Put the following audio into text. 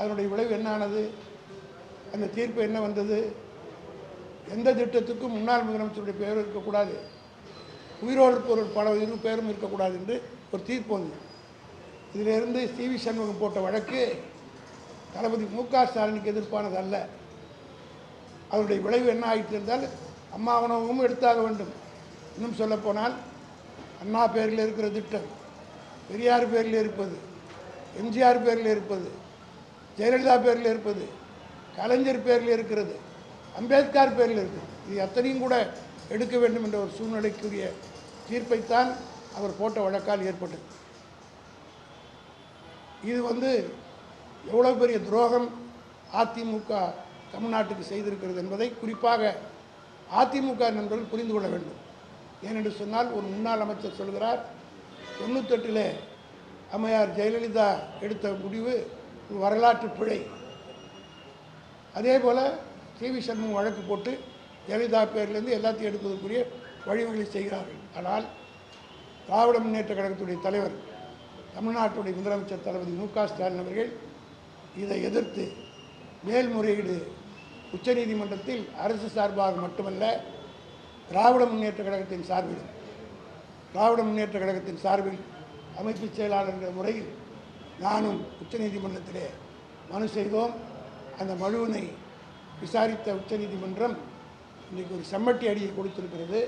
அதனுடைய விளைவு என்ன ஆனது, அந்த தீர்ப்பு என்ன வந்தது? எந்த திட்டத்துக்கும் முன்னாள் முதலமைச்சருடைய பெயர் இருக்கக்கூடாது, உயிரோடு ஒரு பல இரு பேரும் இருக்கக்கூடாது என்று ஒரு தீர்ப்பு வந்தது. இதிலிருந்து சி.வி. சண்முகம் போட்ட வழக்கு தளபதி மு.க. ஸ்டாலினுக்கு எதிர்ப்பானது அல்ல. அதனுடைய விளைவு என்ன ஆயிற்று என்றால், அம்மா உணவகமும் எடுத்தாக வேண்டும். இன்னும் சொல்லப்போனால் அண்ணா பேரில் இருக்கிற திட்டம், பெரியார் பேரில் இருப்பது, எம்ஜிஆர் பேரில் இருப்பது, ஜெயலலிதா பேரில் இருப்பது, கலைஞர் பேரில் இருக்கிறது, அம்பேத்கர் பேரில் இருக்குது. இது அத்தனையும் கூட எடுக்க வேண்டும் என்ற ஒரு சூழ்நிலைக்குரிய தீர்ப்பைத்தான் அவர் போட்ட வழக்கால் ஏற்பட்டது. இது எவ்வளோ பெரிய துரோகம் அதிமுக தமிழ்நாட்டுக்கு செய்திருக்கிறது என்பதை குறிப்பாக அதிமுக நண்பர்கள் புரிந்து கொள்ள வேண்டும். ஏனென்று சொன்னால், ஒரு முன்னாள் அமைச்சர் சொல்கிறார், 98 அம்மையார் ஜெயலலிதா எடுத்த முடிவு வரலாற்று பிழை. அதே போல் சி.வி. சண்முகம் வழக்கு போட்டு ஜெயலலிதா பேரிலிருந்து எல்லாத்தையும் எடுப்பதற்குரிய வழிவகை செய்கிறார்கள். ஆனால் திராவிட முன்னேற்ற கழகத்துடைய தலைவர், தமிழ்நாட்டுடைய முதலமைச்சர் தளபதி மு.க. ஸ்டாலின் அவர்கள் இதை எதிர்த்து மேல்முறையீடு உச்சநீதிமன்றத்தில் அரசு சார்பாக மட்டுமல்ல, திராவிட முன்னேற்ற கழகத்தின் சார்பில் அமைப்பு செயலாளர் என்ற முறையில் நானும் உச்சநீதிமன்றத்திலே மனு செய்தோம். அந்த மனுவினை விசாரித்த உச்சநீதிமன்றம் இன்றைக்கு ஒரு செம்மட்டி அடியை கொடுத்திருக்கிறது.